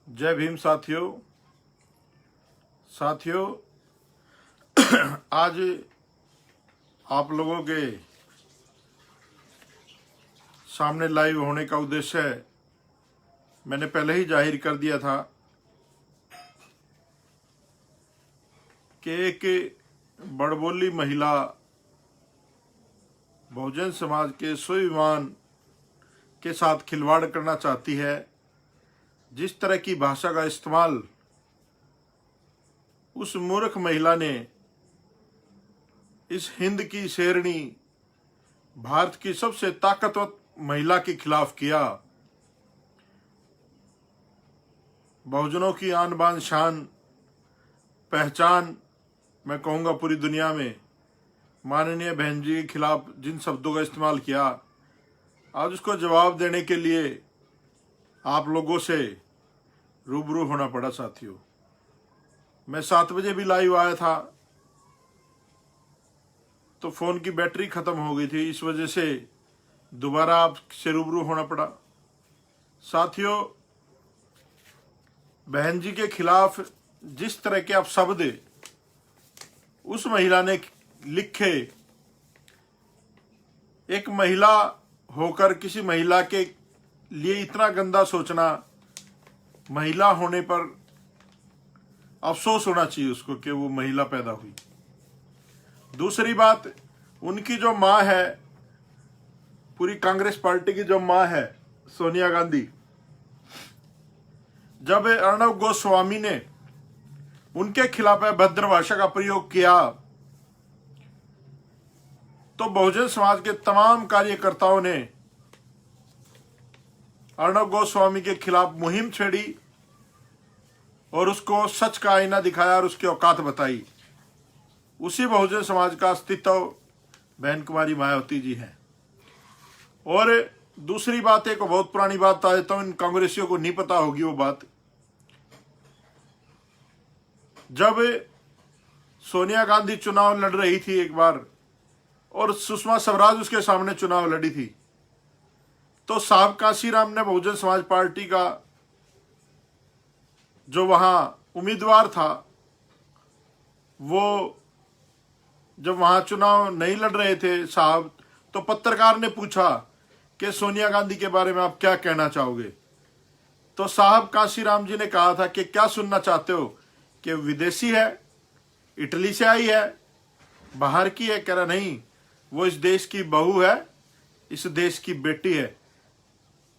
जय भीम साथियों। आज आप लोगों के सामने लाइव होने का उद्देश्य है, मैंने पहले ही जाहिर कर दिया था कि एक बड़बोली महिला बहुजन समाज के स्वाभिमान के साथ खिलवाड़ करना चाहती है। जिस तरह की भाषा का इस्तेमाल उस मूर्ख महिला ने इस हिंद की शेरनी, भारत की सबसे ताकतवर महिला के खिलाफ किया, बहुजनों की आन बान शान पहचान, मैं कहूँगा पूरी दुनिया में माननीय बहन जी के खिलाफ जिन शब्दों का इस्तेमाल किया, आज उसको जवाब देने के लिए आप लोगों से रूबरू होना पड़ा। साथियों, मैं 7 बजे भी लाइव आया था तो फ़ोन की बैटरी ख़त्म हो गई थी, इस वजह से दोबारा आपसे रूबरू होना पड़ा। साथियों, बहन जी के खिलाफ जिस तरह के आप शब्द उस महिला ने लिखे, एक महिला होकर किसी महिला के लिए इतना गंदा सोचना, महिला होने पर अफसोस होना चाहिए उसको कि वो महिला पैदा हुई। दूसरी बात, उनकी जो माँ है, पूरी कांग्रेस पार्टी की जो माँ है सोनिया गांधी, जब अर्णव गोस्वामी ने उनके खिलाफ अभद्र भाषा का प्रयोग किया तो बहुजन समाज के तमाम कार्यकर्ताओं ने अर्णव गोस्वामी के खिलाफ मुहिम छेड़ी और उसको सच का आईना दिखाया और उसकी औकात बताई। उसी बहुजन समाज का अस्तित्व बहन कुमारी मायावती जी हैं। और दूसरी बात, एक बहुत पुरानी बात बता देता हूं, इन कांग्रेसियों को नहीं पता होगी वो बात। जब सोनिया गांधी चुनाव लड़ रही थी एक बार और सुषमा स्वराज उसके सामने चुनाव लड़ी थी, तो साहब काशीराम ने बहुजन समाज पार्टी का जो वहां उम्मीदवार था, वो जब वहां चुनाव नहीं लड़ रहे थे साहब, तो पत्रकार ने पूछा कि सोनिया गांधी के बारे में आप क्या कहना चाहोगे। तो साहब काशीराम जी ने कहा था कि क्या सुनना चाहते हो, कि विदेशी है, इटली से आई है, बाहर की है। कह रहा नहीं, वो इस देश की बहू है, इस देश की बेटी है,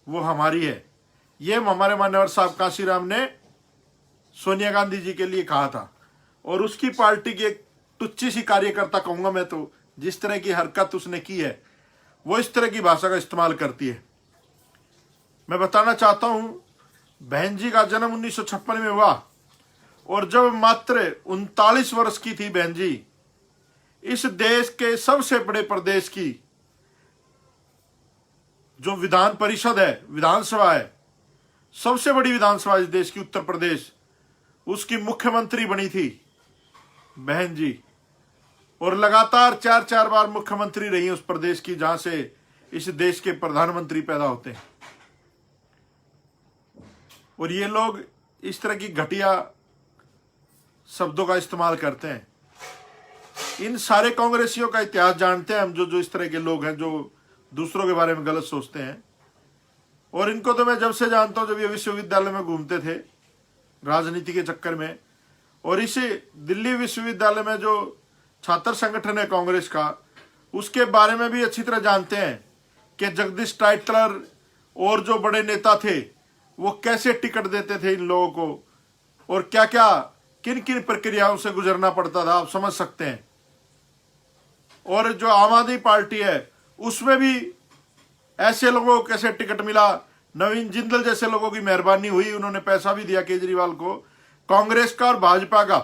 वो हमारी है। ये हमारे मान्यवर साहब काशीराम ने सोनिया गांधी जी के लिए कहा था। और उसकी पार्टी की एक टुच्ची सी कार्यकर्ता कहूंगा मैं तो, जिस तरह की हरकत उसने की है, वो इस तरह की भाषा का इस्तेमाल करती है। मैं बताना चाहता हूं, बहन जी का जन्म 1956 में हुआ और जब मात्र 39 वर्ष की थी बहन जी, इस देश के सबसे बड़े प्रदेश की जो विधान परिषद है, विधानसभा है, सबसे बड़ी विधानसभा इस देश की, उत्तर प्रदेश, उसकी मुख्यमंत्री बनी थी बहन जी। और लगातार 4-4 बार मुख्यमंत्री रही उस प्रदेश की जहां से इस देश के प्रधानमंत्री पैदा होते हैं। और ये लोग इस तरह की घटिया शब्दों का इस्तेमाल करते हैं। इन सारे कांग्रेसियों का इतिहास जानते हैं हम, जो इस तरह के लोग हैं जो दूसरों के बारे में गलत सोचते हैं। और इनको तो मैं जब से जानता हूं, जब ये विश्वविद्यालय में घूमते थे राजनीति के चक्कर में, और इसी दिल्ली विश्वविद्यालय में जो छात्र संगठन है कांग्रेस का, उसके बारे में भी अच्छी तरह जानते हैं कि जगदीश टाइटलर और जो बड़े नेता थे वो कैसे टिकट देते थे इन लोगों को, और क्या क्या किन किन प्रक्रियाओं से गुजरना पड़ता था, आप समझ सकते हैं। और जो आम आदमी पार्टी है उसमें भी ऐसे लोगों को कैसे टिकट मिला, नवीन जिंदल जैसे लोगों की मेहरबानी हुई, उन्होंने पैसा भी दिया केजरीवाल को, कांग्रेस का और भाजपा का।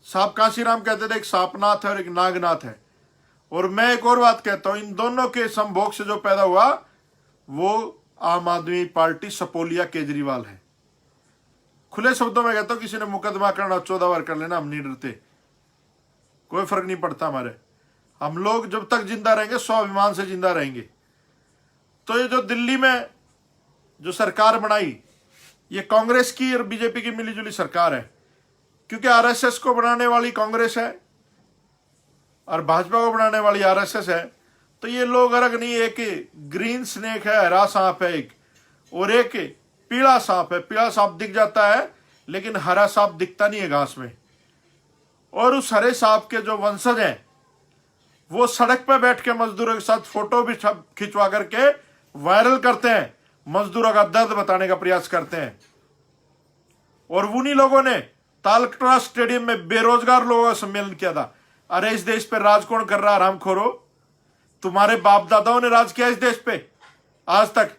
साहब काशीराम कहते थे एक सांपनाथ है और एक नागनाथ है। और मैं एक और बात कहता हूं, इन दोनों के संभोग से जो पैदा हुआ वो आम आदमी पार्टी सपोलिया केजरीवाल है। खुले शब्दों में कहता हूं, किसी ने मुकदमा करना 14 बार कर लेना, हम नहीं डरते, कोई फर्क नहीं पड़ता हमारे। हम लोग जब तक जिंदा रहेंगे स्वाभिमान से जिंदा रहेंगे। तो ये जो दिल्ली में जो सरकार बनाई, ये कांग्रेस की और बीजेपी की मिलीजुली सरकार है, क्योंकि आरएसएस को बनाने वाली कांग्रेस है और भाजपा को बनाने वाली आरएसएस है। तो ये लोग अलग नहीं, एक ग्रीन स्नेक है, हरा सांप है एक, और एक पीला सांप है। पीला सांप दिख जाता है लेकिन हरा सांप दिखता नहीं है घास में। और उस हरे सांप के जो वंशज हैं वो सड़क पर बैठ के मजदूरों के साथ फोटो भी खिंचवा करके वायरल करते हैं, मजदूरों का दर्द बताने का प्रयास करते हैं। और उन्हीं लोगों ने तालकटोरा स्टेडियम में बेरोजगार लोगों का सम्मेलन किया था। अरे इस देश पे राज कौन कर रहा है हरामखोरो? तुम्हारे बाप दादाओं ने राज किया इस देश पे आज तक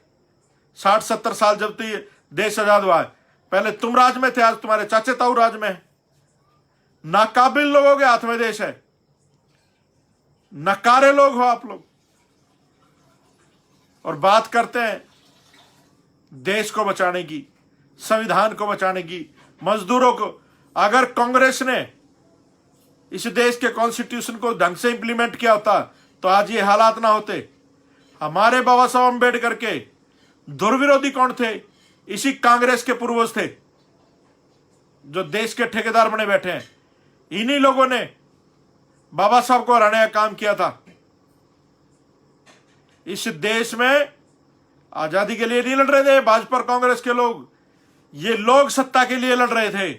60-70 साल, जब तो ये देश आजाद हुआ है। पहले तुम राज में थे, आज तुम्हारे चाचे ताऊ राज में है। नाकाबिल लोगों के हाथ में देश है, नकारे लोग हो आप लोग, और बात करते हैं देश को बचाने की, संविधान को बचाने की, मजदूरों को। अगर कांग्रेस ने इस देश के कॉन्स्टिट्यूशन को ढंग से इंप्लीमेंट किया होता तो आज ये हालात ना होते। हमारे बाबा साहब अम्बेडकर के दुर्विरोधी कौन थे? इसी कांग्रेस के पूर्वज थे जो देश के ठेकेदार बने बैठे हैं। इन्हीं लोगों ने बाबा साहब को हराने का काम किया था। इस देश में आजादी के लिए नहीं लड़ रहे थे भाजपा और कांग्रेस के लोग, ये लोग सत्ता के लिए लड़ रहे थे।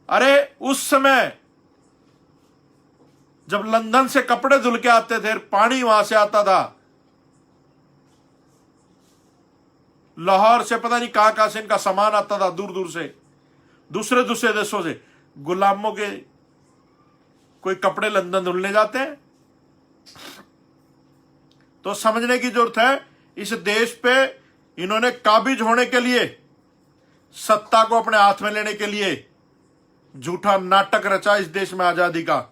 अरे उस समय जब लंदन से कपड़े धुल के आते थे, पानी वहां से आता था, लाहौर से पता नहीं कहां कहां से इनका सामान आता था, दूर दूर से, दूसरे दूसरे देशों से। गुलामों के कोई कपड़े लंदन धुलने जाते हैं? तो समझने की जरूरत है, इस देश पे इन्होंने काबिज होने के लिए, सत्ता को अपने हाथ में लेने के लिए झूठा नाटक रचा इस देश में आजादी का।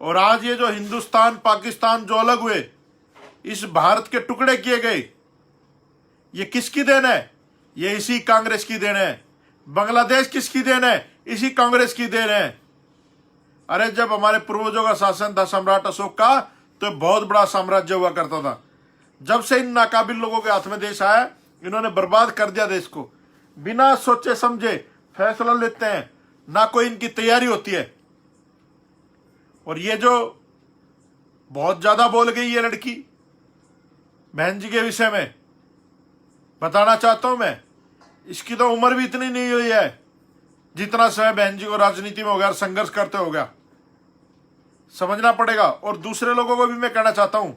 और आज ये जो हिंदुस्तान पाकिस्तान जो अलग हुए, इस भारत के टुकड़े किए गए, ये किसकी देन है? ये इसी कांग्रेस की देन है। बांग्लादेश किसकी देन है? इसी कांग्रेस की देन है। अरे जब हमारे पूर्वजों का शासन था सम्राट अशोक का, तो बहुत बड़ा साम्राज्य हुआ करता था। जब से इन नाकाबिल लोगों के हाथ में देश आया, इन्होंने बर्बाद कर दिया देश को। बिना सोचे समझे फैसला लेते हैं, ना कोई इनकी तैयारी होती है। और ये जो बहुत ज्यादा बोल गई ये लड़की बहन जी के विषय में, बताना चाहता हूं मैं, इसकी तो उम्र भी इतनी नहीं हुई है जितना समय बहन जी को राजनीति में हो गया, संघर्ष करते हो गया। समझना पड़ेगा। और दूसरे लोगों को भी मैं कहना चाहता हूं,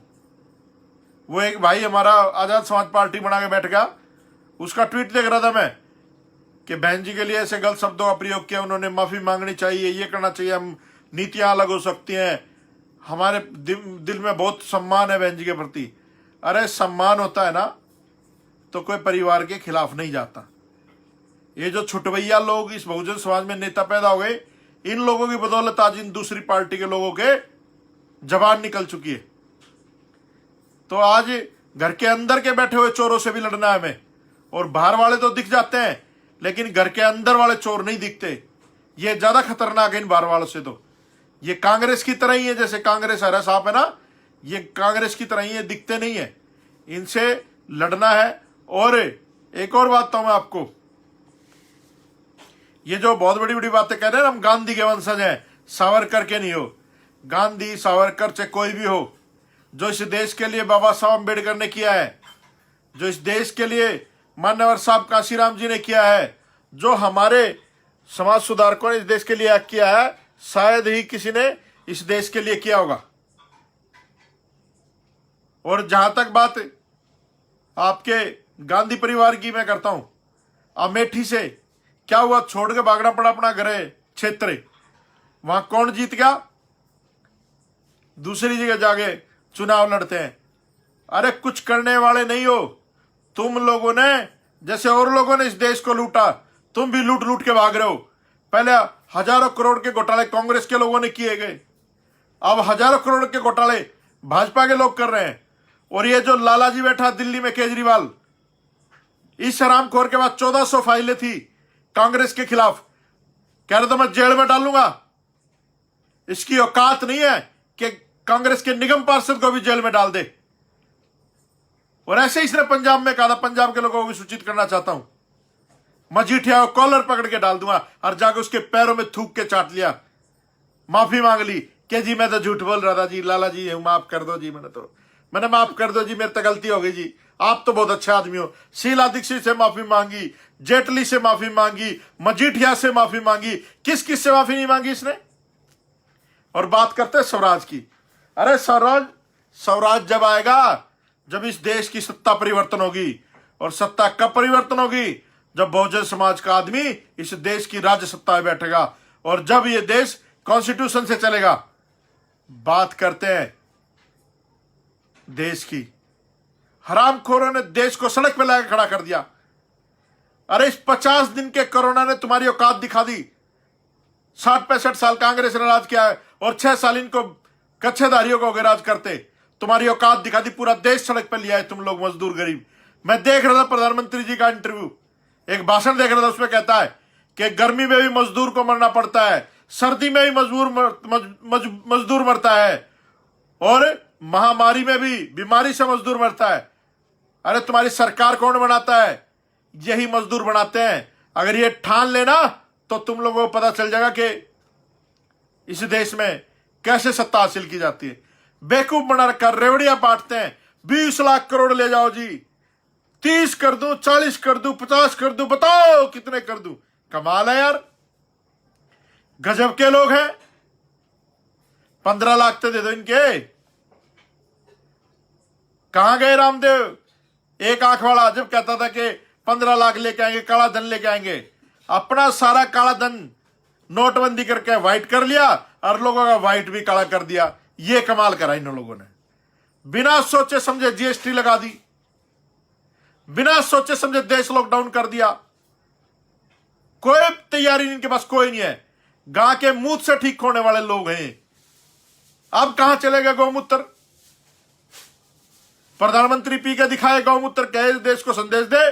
वो एक भाई हमारा आजाद समाज पार्टी बना के बैठ गया, उसका ट्वीट देख रहा था मैं कि बहन जी के लिए ऐसे गलत शब्दों का प्रयोग किया, उन्होंने माफी मांगनी चाहिए, ये करना चाहिए, हम नीतियां अलग हो सकती हैं, हमारे दिल में बहुत सम्मान है बहन जी के प्रति। अरे सम्मान होता है ना तो कोई परिवार के खिलाफ नहीं जाता। ये जो छुटवैया लोग इस बहुजन समाज में नेता पैदा हो गए, इन लोगों की बदौलत आज इन दूसरी पार्टी के लोगों के जबान निकल चुकी है। तो आज घर के अंदर के बैठे हुए चोरों से भी लड़ना है हमें। और बाहर वाले तो दिख जाते हैं लेकिन घर के अंदर वाले चोर नहीं दिखते। ये ज्यादा खतरनाक है इन बाहर वालों से। तो ये कांग्रेस की तरह ही है, जैसे कांग्रेस हरा सांप है ना, ये कांग्रेस की तरह ही है, दिखते नहीं है। इनसे लड़ना है। और एक और बात तो मैं आपको, ये जो बहुत बड़ी बड़ी बातें कह रहे हैं, हम गांधी के वंशज हैं, सावरकर के नहीं हो। गांधी सावरकर चाहे कोई भी हो, जो इस देश के लिए बाबा साहब अम्बेडकर ने किया है, जो इस देश के लिए मान्यवर साहब काशीराम जी ने किया है, जो हमारे समाज सुधारकों ने इस देश के लिए किया है, शायद ही किसी ने इस देश के लिए किया होगा। और जहां तक बात आपके गांधी परिवार की मैं करता हूं, अमेठी से क्या हुआ? छोड़ के भागना पड़ा अपना घर क्षेत्र। वहां कौन जीत गया? दूसरी जगह जाके चुनाव लड़ते हैं। अरे कुछ करने वाले नहीं हो तुम लोगों ने, जैसे और लोगों ने इस देश को लूटा, तुम भी लूट लूट के भाग रहे हो। पहले हजारों करोड़ के घोटाले कांग्रेस के लोगों ने किए गए, अब हजारों करोड़ के घोटाले भाजपा के लोग कर रहे हैं। और ये जो लाला जी बैठा दिल्ली में, केजरीवाल, इस हरामखोर के बाद 1400 फाइलें थी कांग्रेस के खिलाफ, कह रहे तो मैं जेल में डालूंगा। इसकी औकात नहीं है कि कांग्रेस के निगम पार्षद को भी जेल में डाल दे। और ऐसे ही इसने पंजाब में कहा था, पंजाब के लोगों को भी सूचित करना चाहता हूं, मजीठिया को कॉलर पकड़ के डाल दूंगा, और जाकर उसके पैरों में थूक के चाट लिया, माफी मांग ली कि जी मैं तो झूठ बोल रहा था जी, लाला जी माफ कर दो जी, मैंने माफ कर दो जी, मेरे तो गलती हो गई जी, आप तो बहुत अच्छे आदमी हो। शीला दीक्षित से माफी मांगी, जेटली से माफी मांगी, मजीठिया से माफी मांगी, किस किस से माफी नहीं मांगी इसने। और बात करते हैं स्वराज की। अरे स्वराज जब आएगा, जब इस देश की सत्ता परिवर्तन होगी। और सत्ता कब परिवर्तन होगी? जब बहुजन समाज का आदमी इस देश की राज्य सत्ता में बैठेगा, और जब ये देश कॉन्स्टिट्यूशन से चलेगा। बात करते हैं देश की। हरामखोरों ने देश को सड़क पर लाकर खड़ा कर दिया। अरे इस 50 दिन के कोरोना ने तुम्हारी औकात दिखा दी। 60-65 साल कांग्रेस ने राज किया है, और 6 साल इनको कच्छेदारियों को राज करते। तुम्हारी औकात दिखा दी, पूरा देश सड़क पर लिया है तुम लोग मजदूर गरीब। मैं देख रहा था प्रधानमंत्री जी का इंटरव्यू, एक भाषण देख रहा था, उसमें कहता है कि गर्मी में भी मजदूर को मरना पड़ता है, सर्दी में भी मजदूर मरता है, और महामारी में भी बीमारी से मजदूर मरता है। अरे तुम्हारी सरकार कौन बनाता है? यही मजदूर बनाते हैं। अगर ये ठान लेना तो तुम लोगों को पता चल जाएगा कि इस देश में कैसे सत्ता हासिल की जाती है। बेवकूफ बना रखा, रेवड़ियां बांटते हैं। 20 लाख करोड़ ले जाओ जी, 30 कर दूं, 40 कर दूं, 50 कर दूं, बताओ कितने कर दूं। कमाल है यार, गजब के लोग हैं। 15 लाख तो दे दो इनके। कहां गए रामदेव, एक आंख वाला, जब कहता था कि 15 लाख लेके आएंगे, काला धन लेके आएंगे। अपना सारा काला धन नोटबंदी करके व्हाइट कर लिया, और लोगों का व्हाइट भी काला कर दिया। ये कमाल करा इन लोगों ने। बिना सोचे समझे जीएसटी लगा दी, बिना सोचे समझे देश लॉकडाउन कर दिया। कोई तैयारी इनके पास कोई नहीं है। गां के मुंह से ठीक होने वाले लोग हैं। अब कहां चलेगा गौमूत्र? प्रधानमंत्री पी के दिखाए गौमूत्र, कहे देश को संदेश दे।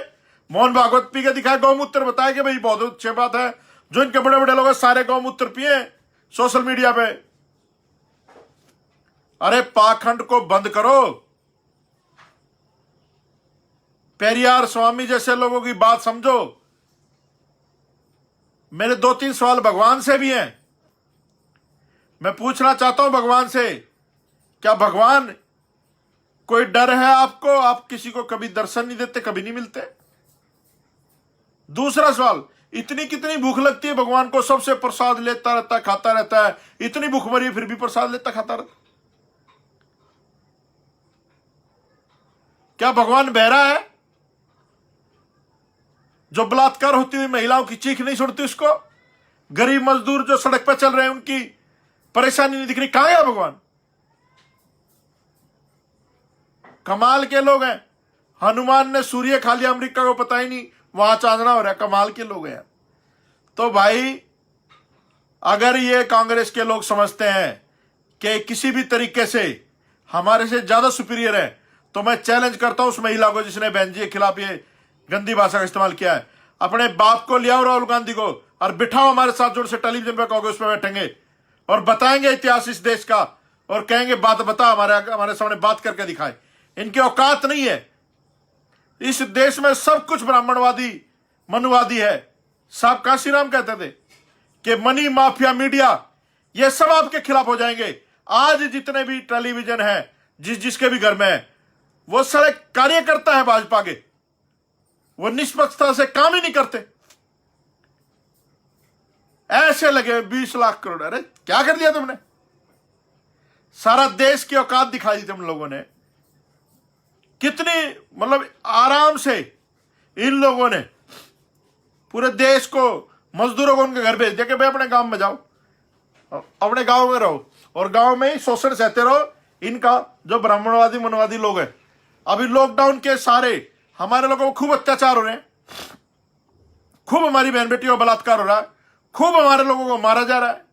मोहन भागवत पी के दिखाए गौमूत्र, बताए कि भाई बहुत अच्छी बात है। जो इनके बड़े बड़े लोग हैं सारे गौमूत्र पिए सोशल मीडिया पे। अरे पाखंड को बंद करो। पेरियार स्वामी जैसे लोगों की बात समझो। मेरे 2-3 सवाल भगवान से भी हैं। मैं पूछना चाहता हूं भगवान से, क्या भगवान कोई डर है आपको? आप किसी को कभी दर्शन नहीं देते, कभी नहीं मिलते। दूसरा सवाल, इतनी कितनी भूख लगती है भगवान को, सबसे प्रसाद लेता रहता है, खाता रहता है। इतनी भूख मरी फिर भी प्रसाद लेता खाता रहता। क्या भगवान बहरा है? जो बलात्कार होती हुई महिलाओं की चीख नहीं सुनती उसको? गरीब मजदूर जो सड़क पर चल रहे हैं उनकी परेशानी नहीं दिख रही? कहां गया भगवान? कमाल के लोग हैं। हनुमान ने सूर्य खा लिया, अमेरिका को पता ही नहीं वहां चांदना हो रहा है। कमाल के लोग हैं। तो भाई अगर ये कांग्रेस के लोग समझते हैं कि किसी भी तरीके से हमारे से ज्यादा सुपीरियर है, तो मैं चैलेंज करता हूं उस महिला को जिसने बहन जी के खिलाफ ये गंदी भाषा का इस्तेमाल किया है। अपने बाप को ले आओ, राहुल गांधी को, और बिठाओ हमारे साथ, जोर से टेलीविजन पर कहोगे, उस पर बैठेंगे और बताएंगे इतिहास इस देश का, और कहेंगे बात बता, हमारे सामने बात करके दिखाए। इनकी औकात नहीं है। इस देश में सब कुछ ब्राह्मणवादी मनुवादी है। साहब कांशीराम कहते थे कि मनी माफिया मीडिया ये सब आपके खिलाफ हो जाएंगे। आज जितने भी टेलीविजन है, जिसके भी घर में है, वो सारे कार्यकर्ता है भाजपा के। वो निष्पक्षता से काम ही नहीं करते। ऐसे लगे 20 लाख करोड़। अरे क्या कर दिया तुमने? सारा देश की औकात दिखा दी तुम लोगों ने। कितनी मतलब आराम से इन लोगों ने पूरे देश को, मजदूरों को उनके घर भेज दिया कि भाई अपने गांव में जाओ, अपने गांव में रहो, और गांव में ही शोषण सहते रहो इनका, जो ब्राह्मणवादी मनवादी लोग हैं। अभी लॉकडाउन के सारे हमारे लोगों को खूब अत्याचार हो रहे हैं, खूब हमारी बहन बेटियों का बलात्कार हो रहा है, खूब हमारे लोगों को मारा जा रहा है,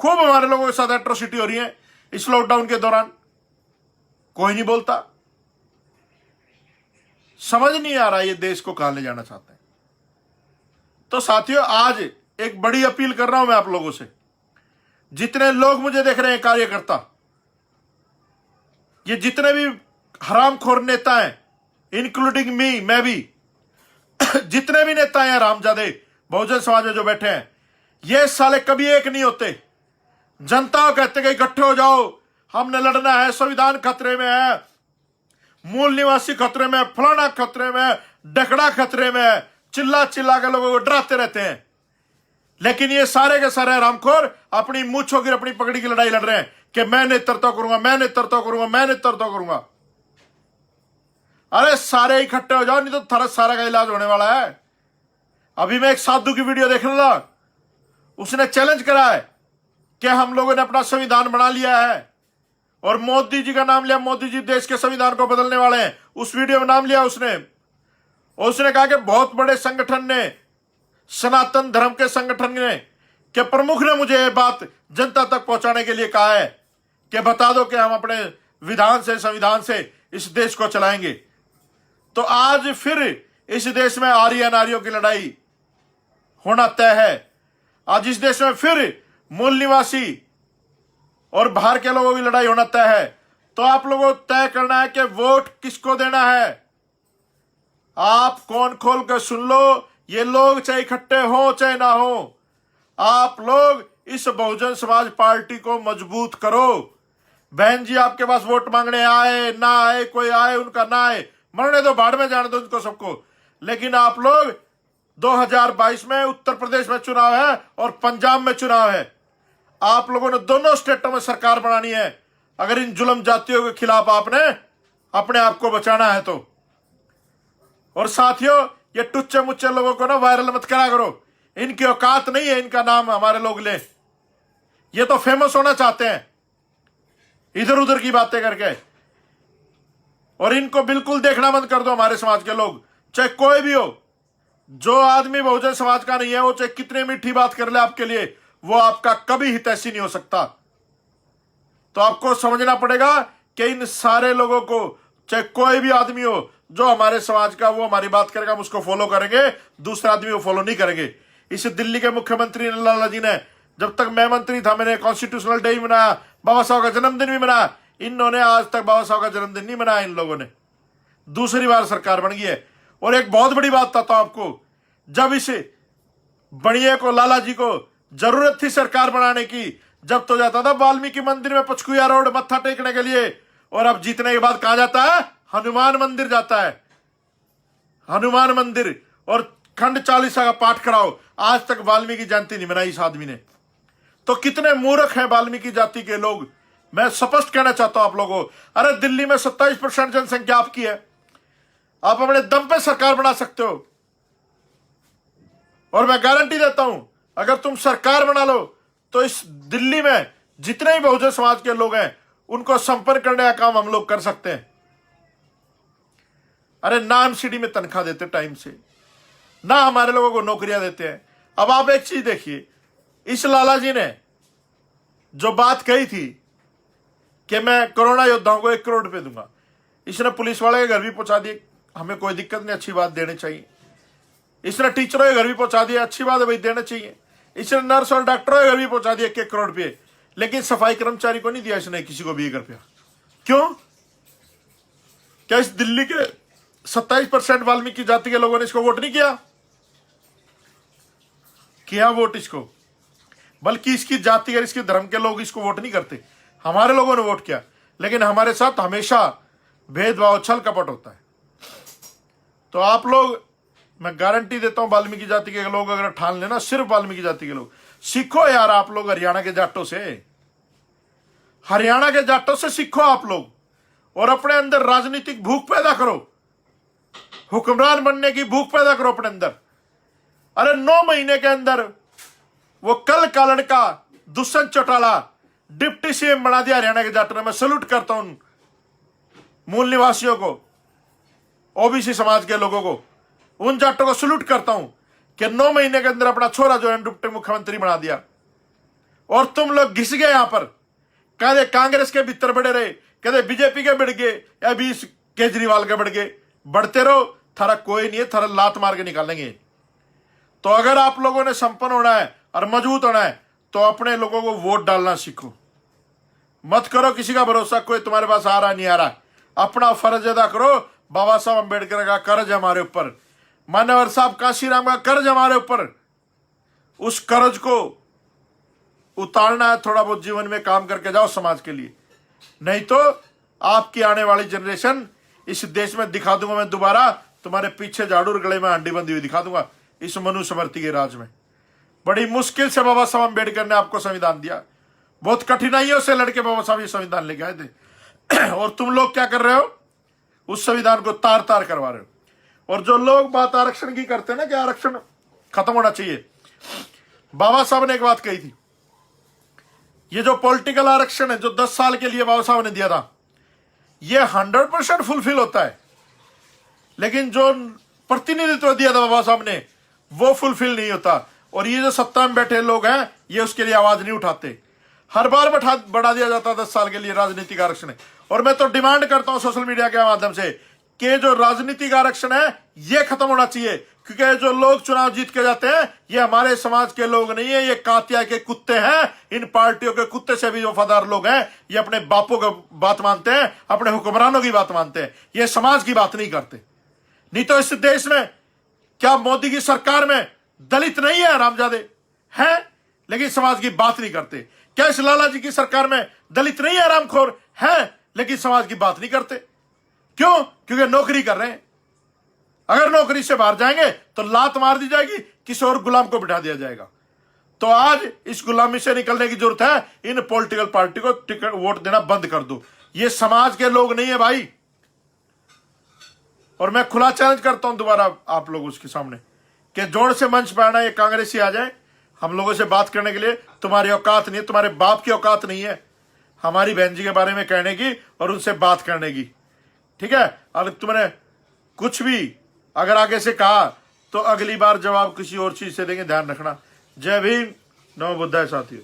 खूब हमारे लोगों के साथ एट्रोसिटी हो रही है इस लॉकडाउन के दौरान। कोई नहीं बोलता। समझ नहीं आ रहा ये देश को कहां ले जाना चाहते हैं। तो साथियों, आज एक बड़ी अपील कर रहा हूं मैं आप लोगों से। जितने लोग मुझे देख रहे हैं, कार्यकर्ता, ये जितने भी हरामखोर नेता हैं, इंक्लूडिंग मी, मैं भी, जितने भी नेता हैं रामजादे बहुजन समाज में जो बैठे हैं, ये साले कभी एक नहीं होते। जनता कहते कि इकट्ठे हो जाओ, हमने लड़ना है, संविधान खतरे में है, मूल निवासी खतरे में, फलाना खतरे में, डकड़ा खतरे में, चिल्ला चिल्ला के लोगों को डराते रहते हैं। लेकिन ये सारे के सारे रामखोर अपनी मूंछों की, अपनी पकड़ी की लड़ाई लड़ रहे हैं कि मैं नेतृत्व करूंगा, मैं नेतृत्व करूंगा, मैं नेतृत्व करूंगा। अरे सारे इकट्ठे हो जाओ, नहीं तो थारा सारा का इलाज होने वाला है। अभी मैं एक साधु की वीडियो देख रहा था, उसने चैलेंज करा है कि हम लोगों ने अपना संविधान बना लिया है और मोदी जी का नाम लिया, मोदी जी देश के संविधान को बदलने वाले हैं। उस वीडियो में नाम लिया उसने, और उसने कहा कि बहुत बड़े संगठन ने, सनातन धर्म के संगठन ने, के प्रमुख ने मुझे यह बात जनता तक पहुंचाने के लिए कहा है कि बता दो कि हम अपने विधान से, संविधान से इस देश को चलाएंगे। तो आज फिर इस देश में आर्य नारियों की लड़ाई होना तय है। आज इस देश में फिर मूल निवासी और बाहर के लोगों की लड़ाई होना तय है। तो आप लोगों को तय करना है कि वोट किसको देना है। आप कौन खोल कर सुन लो, ये लोग चाहे इकट्ठे हो चाहे ना हो, आप लोग इस बहुजन समाज पार्टी को मजबूत करो। बहन जी आपके पास वोट मांगने आए ना आए, कोई आए उनका ना आए, मरने दो, बाढ़ में जाने दो उनको सबको। लेकिन आप लोग 2022 में उत्तर प्रदेश में चुनाव है और पंजाब में चुनाव है। आप लोगों ने दोनों स्टेटों में सरकार बनानी है अगर इन जुल्म जातियों के खिलाफ आपने अपने आप को बचाना है तो। और साथियों, ये टुच्चे मुच्चे लोगों को ना वायरल मत करा करो, इनकी औकात नहीं है इनका नाम हमारे लोग ले। ये तो फेमस होना चाहते हैं इधर उधर की बातें करके। और इनको बिल्कुल देखना बंद कर दो हमारे समाज के लोग, चाहे कोई भी हो। जो आदमी बहुजन समाज का नहीं है, वो चाहे कितनी मीठी बात कर ले आपके लिए, वो आपका कभी हितैषी नहीं हो सकता। तो आपको समझना पड़ेगा कि इन सारे लोगों को, चाहे कोई भी आदमी हो जो हमारे समाज का, वो हमारी बात करेगा, हम उसको फॉलो करेंगे, दूसरा आदमी को फॉलो नहीं करेंगे। इस दिल्ली के मुख्यमंत्री लाला जी ने, जब तक मैं मंत्री था, मैंने कॉन्स्टिट्यूशनल डे मनाया, बाबा साहब का जन्मदिन भी मनाया। इन्होंने आज तक बाबा साहब का जन्मदिन नहीं मनाया। इन लोगों ने दूसरी बार सरकार बन गई है। और एक बहुत बड़ी बात बताता हूं आपको, जब इस बड़िए को, लाला जी को जरूरत थी सरकार बनाने की, जब तो जाता था वाल्मीकि मंदिर में पचकुया रोड मत्था टेकने के लिए, और अब जीतने के बाद कहां जाता है? हनुमान मंदिर जाता है। हनुमान मंदिर और खंड चालीसा का पाठ कराओ। आज तक वाल्मीकि जयंती नहीं मनाई इस आदमी ने। तो कितने मूर्ख हैं वाल्मीकि जाति के लोग। मैं स्पष्ट कहना चाहता हूं आप लोगों को, अरे दिल्ली में 27% जनसंख्या आपकी है, आप अपने दम पे सरकार बना सकते हो। और मैं गारंटी देता हूं, अगर तुम सरकार बना लो तो इस दिल्ली में जितने भी बहुजन समाज के लोग हैं उनको संपर्क करने का काम हम लोग कर सकते हैं। अरे ना एमसीडी में तनख्वाह देते टाइम से, ना हमारे लोगों को नौकरियां देते हैं। अब आप एक चीज देखिए, इस लाला जी ने जो बात कही थी कि मैं कोरोना योद्धाओं को 1 करोड़ रुपए दूंगा, इसने पुलिस वाले के घर भी पहुंचा दिए, हमें कोई दिक्कत नहीं, अच्छी बात, देने चाहिए। इसने टीचरों के घर भी पहुंचा दिया, अच्छी बात है भाई, देना चाहिए। इसने नर्स और डॉक्टरों के घर भी पहुंचा दिया 1 करोड़ रुपये, लेकिन सफाई कर्मचारी को नहीं दिया इसने किसी को भी 1 रुपया। क्यों? क्या इस दिल्ली के 27% वाल्मीकि जाति के लोगों ने इसको वोट नहीं किया? किया वोट इसको, बल्कि इसकी जाति और इसके धर्म के लोग इसको वोट नहीं करते, हमारे लोगों ने वोट किया। लेकिन हमारे साथ हमेशा भेदभाव, छल कपट होता है। तो आप लोग, मैं गारंटी देता हूं, वाल्मीकि जाति के लोग अगर ठान लेना, सिर्फ वाल्मीकि जाति के लोग, सीखो यार आप लोग हरियाणा के जाटों से, हरियाणा के जाटों से सीखो आप लोग, और अपने अंदर राजनीतिक भूख पैदा करो, हुक्मरान बनने की भूख पैदा करो अपने अंदर। अरे 9 महीने के अंदर वो कल का लड़का दुष्यंत चौटाला डिप्टी सीएम बना दिया हरियाणा के जाटों ने। मैं सैल्यूट करता हूं मूल निवासियों को, ओबीसी समाज के लोगों को, उन जाटों को सैल्यूट करता हूं कि 9 महीने के अंदर अपना छोरा जो है डिप्टी मुख्यमंत्री बना दिया। और तुम लोग घिस गए यहां पर, कहते कांग्रेस के भीतर बढ़े रहे, कहते बीजेपी के बढ़ गए, या 20 केजरीवाल के बढ़ गए। बढ़ते रहो, थारा कोई नहीं है, थारा लात मार के निकालेंगे। तो अगर आप लोगों ने संपन्न होना है और मजबूत होना है तो अपने लोगों को वोट डालना सीखो। मत करो किसी का भरोसा, कोई तुम्हारे पास आ रहा नहीं आ रहा। अपना फर्ज अदा करो, बाबा साहब अम्बेडकर का कर्ज हमारे ऊपर, मान्यवर साहब काशीराम का कर्ज हमारे ऊपर, उस कर्ज को उतारना है। थोड़ा बहुत जीवन में काम करके जाओ समाज के लिए, नहीं तो आपकी आने वाली जनरेशन इस देश में दिखा दूंगा मैं दोबारा, तुम्हारे पीछे झाड़ू और गले में हंडी बंधी हुई दिखा दूंगा इस मनुस्मृति के राज में। बड़ी मुश्किल से बाबा साहब अम्बेडकर ने आपको संविधान दिया, बहुत कठिनाइयों से लड़के बाबा साहब ये संविधान लेके आए थे और तुम लोग क्या कर रहे हो, उस संविधान को तार तार करवा रहे हो। और जो लोग बात आरक्षण की करते हैं ना कि आरक्षण खत्म होना चाहिए, बाबा साहब ने एक बात कही थी, ये जो पॉलिटिकल आरक्षण है जो 10 साल के लिए बाबा साहब ने दिया था, ये 100% फुलफिल होता है, लेकिन जो प्रतिनिधित्व दिया था बाबा साहब ने वो फुलफिल नहीं होता। और ये जो सत्ता में बैठे लोग हैं ये उसके लिए आवाज नहीं उठाते, हर बार बढ़ा दिया जाता है 10 साल के लिए राजनीतिक आरक्षण। और मैं तो डिमांड करता हूं सोशल मीडिया के माध्यम से कि जो राजनीतिक आरक्षण है ये खत्म होना चाहिए, क्योंकि जो लोग चुनाव जीत के जाते हैं ये हमारे समाज के लोग नहीं है, ये कातिया के कुत्ते हैं। इन पार्टियों के कुत्ते से भी वफादार लोग हैं, ये अपने बापों की बात मानते हैं, अपने हुक्मरानों की बात मानते हैं, ये समाज की बात नहीं करते। नहीं तो इस देश में क्या मोदी की सरकार में दलित नहीं है, रामजादे हैं, लेकिन समाज की बात नहीं करते? क्या इस लाला जी की सरकार में दलित नहीं है, रामखोर है, लेकिन समाज की बात नहीं करते? क्यों? क्योंकि नौकरी कर रहे हैं। अगर नौकरी से बाहर जाएंगे तो लात मार दी जाएगी, किसी और गुलाम को बिठा दिया जाएगा। तो आज इस गुलामी से निकलने की जरूरत है। इन पॉलिटिकल पार्टी को टिकट वोट देना बंद कर दो, ये समाज के लोग नहीं है भाई। और मैं खुला चैलेंज करता हूं दोबारा आप लोग उसके सामने कि जोड़ से मंच पर आना, ये कांग्रेसी आ जाए हम लोगों से बात करने के लिए। तुम्हारी औकात नहीं है, तुम्हारे बाप की औकात नहीं है हमारी बहन जी के बारे में कहने की और उनसे बात करने की, ठीक है? अगर तुमने कुछ भी अगर आगे से कहा तो अगली बार जवाब किसी और चीज से देंगे, ध्यान रखना। जय भीम, नमो बुद्धाय साथियों।